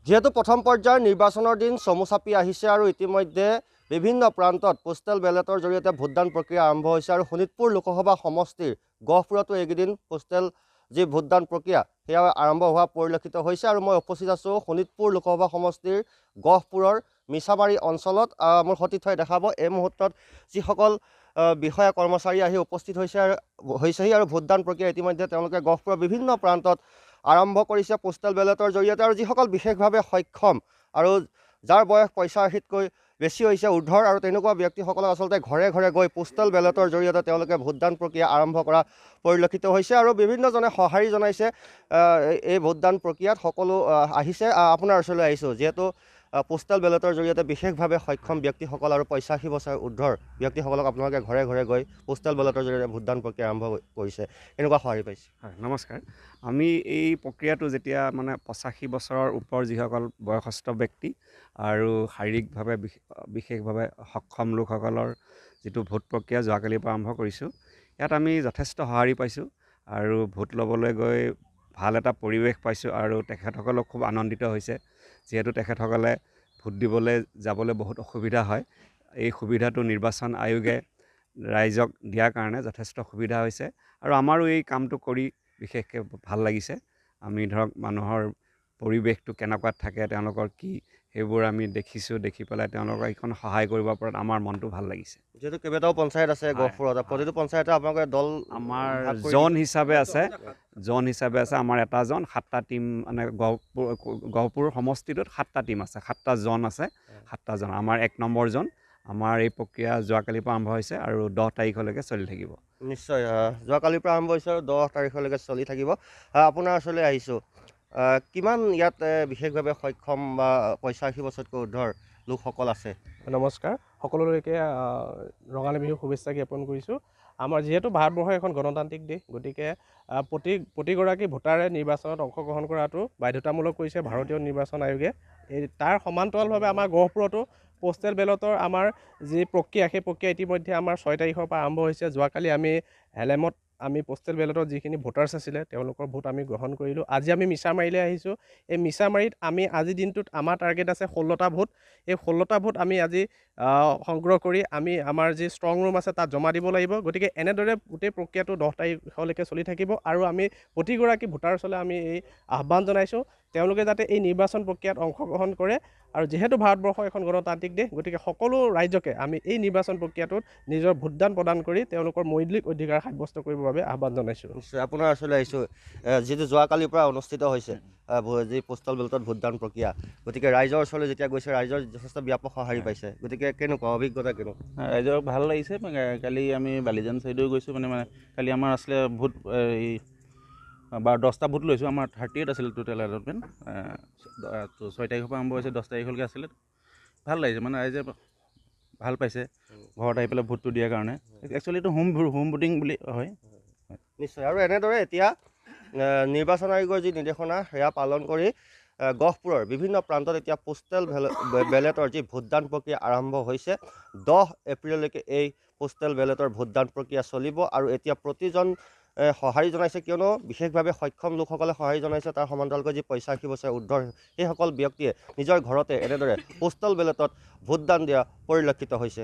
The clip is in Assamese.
যেহেতু প্ৰথম পৰ্যায়ৰ নিৰ্বাচনৰ দিন চমু চাপি আহিছে আৰু ইতিমধ্যে বিভিন্ন প্ৰান্তত পোষ্টেল বেলেটৰ জৰিয়তে ভোটদান প্ৰক্ৰিয়া আৰম্ভ হৈছে আৰু শোণিতপুৰ লোকসভা সমষ্টিৰ গহপুৰতো এইকেইদিন পোষ্টেল যি ভোটদান প্ৰক্ৰিয়া সেয়া আৰম্ভ হোৱা পৰিলক্ষিত হৈছে আৰু মই উপস্থিত আছোঁ শোণিতপুৰ লোকসভা সমষ্টিৰ গহপুৰৰ মিছামাৰী অঞ্চলত। মোৰ সতীৰ্থই দেখাব এই মুহূৰ্তত যিসকল বিষয়া কৰ্মচাৰী আহি উপস্থিত হৈছেহি আৰু ভোটদান প্ৰক্ৰিয়া ইতিমধ্যে তেওঁলোকে গহপুৰৰ বিভিন্ন প্ৰান্তত আৰম্ভ কৰিছে পোষ্টেল বেলেটৰ জৰিয়তে আৰু যিসকল বিশেষভাৱে সক্ষম আৰু যাৰ বয়স 85তকৈ বেছি হৈছে ঊৰ্ধৰ আৰু তেনেকুৱা ব্যক্তিসকলক আচলতে ঘৰে ঘৰে গৈ পোষ্টেল বেলেটৰ জৰিয়তে তেওঁলোকে ভোটদান প্ৰক্ৰিয়া আৰম্ভ কৰা পৰিলক্ষিত হৈছে আৰু বিভিন্নজনে সঁহাৰি জনাইছে এই ভোটদান প্ৰক্ৰিয়াত। সকলো আহিছে আপোনাৰ ওচৰলৈ আহিছোঁ, যিহেতু পোষ্টেল বেলেটৰ জৰিয়তে বিশেষভাৱে সক্ষম ব্যক্তিসকল আৰু 85 বছৰ ঊৰ্ধৰ ব্যক্তিসকলক আপোনালোকে ঘৰে ঘৰে গৈ পোষ্টেল বেলেটৰ জৰিয়তে ভোটদান প্ৰক্ৰিয়া আৰম্ভ কৰিছে, এনেকুৱা সঁহাৰি পাইছে? হয়, নমস্কাৰ। আমি এই প্ৰক্ৰিয়াটো যেতিয়া 85 বছৰৰ ওপৰ যিসকল বয়সস্থ ব্যক্তি আৰু শাৰীৰিকভাৱে বিশেষভাৱে সক্ষম লোকসকলৰ যিটো ভোট প্ৰক্ৰিয়া যোৱাকালিৰ পৰা আৰম্ভ কৰিছোঁ, ইয়াত আমি যথেষ্ট সঁহাৰি পাইছোঁ আৰু ভোট ল'বলৈ গৈ ভাল এটা পৰিৱেশ পাইছোঁ আৰু তেখেতসকলেও খুব আনন্দিত হৈছে, যিহেতু তেখেতসকলে ভোট দিবলৈ যাবলৈ বহুত অসুবিধা হয়। এই সুবিধাটো নিৰ্বাচন আয়োগে ৰাইজক দিয়াৰ কাৰণে যথেষ্ট সুবিধা হৈছে আৰু আমাৰো এই কামটো কৰি বিশেষকৈ ভাল লাগিছে। আমি ধৰক মানুহৰ পৰিৱেশটো কেনেকুৱাত থাকে, তেওঁলোকৰ কি সেইবোৰ আমি দেখিছোঁ, দেখি পেলাই তেওঁলোকক এইখন সহায় কৰিব পৰাত আমাৰ মনটো ভাল লাগিছে। যিহেতু কেইবাটাও পঞ্চায়ত আছে গহপুৰত, প্ৰতিটো পঞ্চায়তে আপোনালোকে দল আমাৰ জন হিচাপে আছে, আমাৰ এটা জন 7টা টীম, মানে গহপুৰ সমষ্টিটোত 7টা টীম আছে, 7টা জন আছে, 7টা জন। আমাৰ 1 নম্বৰ জন। আমাৰ এই প্ৰক্ৰিয়া যোৱাকালিৰ পৰা আৰম্ভ হৈছে আৰু 10 তাৰিখলৈকে চলি থাকিব। নিশ্চয়, যোৱাকালিৰ পৰা আৰম্ভ হৈছে আৰু 10 তাৰিখলৈকে চলি থাকিব। আপোনাৰ ওচৰলৈ আহিছোঁ, কিমান ইয়াত বিশেষভাৱে সক্ষম বা 85 বছৰতকৈ ঊৰ্ধৰ লোকসকল আছে? নমস্কাৰ, সকলোলৈকে ৰঙালী বিহুৰ শুভেচ্ছা জ্ঞাপন কৰিছোঁ। আমাৰ যিহেতু ভাৰতবৰ্ষ এখন গণতান্ত্ৰিক দেশ, গতিকে প্ৰতিগৰাকী ভোটাৰে নিৰ্বাচনত অংশগ্ৰহণ কৰাটো বাধ্যতামূলক কৰিছে ভাৰতীয় নিৰ্বাচন আয়োগে। তাৰ সমান্তৰালভাৱে আমাৰ গহপুৰতো পোষ্টেল বেলটৰ আমাৰ যি প্ৰক্ৰিয়া, সেই প্ৰক্ৰিয়া ইতিমধ্যে আমাৰ 6 তাৰিখৰ পৰা আৰম্ভ হৈছে। যোৱাকালি আমি হেলেমত পোষ্টেল বেলটৰ যিখিনি ভোটাৰ্ছ আছিলে তেওঁলোকৰ ভোট আমি গ্ৰহণ কৰিলোঁ। আজি আমি মিছামাৰীলৈ আহিছোঁ। এই মিছামাৰীত আমি আজিৰ দিনটোত আমাৰ টাৰ্গেট আছে 16টা ভোট। এই 16টা ভোট আমি আজি সংগ্ৰহ কৰি আমি আমাৰ যি ষ্ট্ৰং ৰুম আছে তাত জমা দিব লাগিব। গতিকে এনেদৰে গোটেই প্ৰক্ৰিয়াটো 10 তাৰিখলৈকে চলি থাকিব আৰু আমি প্ৰতিগৰাকী ভোটাৰছলৈ আমি এই আহ্বান জনাইছোঁ, তেওঁলোকে যাতে এই নিৰ্বাচন প্ৰক্ৰিয়াত অংশগ্ৰহণ কৰে। আৰু যিহেতু ভাৰতবৰ্ষ এখন গণতান্ত্ৰিক দেশ, গতিকে সকলো ৰাজ্যকে আমি এই নিৰ্বাচন প্ৰক্ৰিয়াটোত নিজৰ ভোটদান প্ৰদান কৰি তেওঁলোকৰ মৌলিক অধিকাৰ সাব্যস্ত কৰিবৰ বাবে আহ্বান জনাইছোঁ। নিশ্চয়, আপোনাৰ ওচৰলৈ আহিছোঁ, যিটো যোৱাকালিৰ পৰা অনুষ্ঠিত হৈছে যি পোষ্টেল বেলটত ভোটদান প্ৰক্ৰিয়া, গতিকে ৰাইজৰ ওচৰলৈ যেতিয়া গৈছে ৰাইজৰ যথেষ্ট ব্যাপক সঁহাৰি পাইছে, গতিকে কেনেকুৱা অভিজ্ঞতা কেনেকুৱা? ৰাইজৰ ভাল লাগিছে। কালি আমি বালিজান চাইডেও গৈছোঁ, কালি আমাৰ আছিলে ভোট 10টা ভোট লৈছোঁ। আমাৰ 38 আছিলে টোটেল এলটমেণ্ট। 6 তাৰিখৰ পৰা আৰম্ভ হৈছে, 10 তাৰিখলৈকে আছিলে। ভাল লাগিছে, ৰাইজে ভাল পাইছে ঘৰত আহি পেলাই ভোটটো দিয়াৰ কাৰণে। একচুৱেলি এইটো হোম ভোটিং বুলি হয়। নিশ্চয়, আৰু এনেদৰে এতিয়া নিৰ্বাচন আয়োগৰ যি নিৰ্দেশনা সেয়া পালন কৰি গহপুৰৰ বিভিন্ন প্ৰান্তত এতিয়া পোষ্টেল বেলেটৰ যি ভোটদান প্ৰক্ৰিয়া আৰম্ভ হৈছে। 10 এপ্ৰিললৈকে এই পোষ্টেল বেলেটৰ ভোটদান প্ৰক্ৰিয়া চলিব আৰু এতিয়া প্ৰতিজন সঁহাৰি জনাইছে, কিয়নো বিশেষভাৱে সক্ষম লোকসকলে সঁহাৰি জনাইছে। তাৰ সমান্তৰালকৈ যি 85 বছৰ ঊৰ্ধৰ সেইসকল ব্যক্তিয়ে নিজৰ ঘৰতে এনেদৰে পোষ্টেল বেলেটত ভোটদান দিয়া পৰিলক্ষিত হৈছে।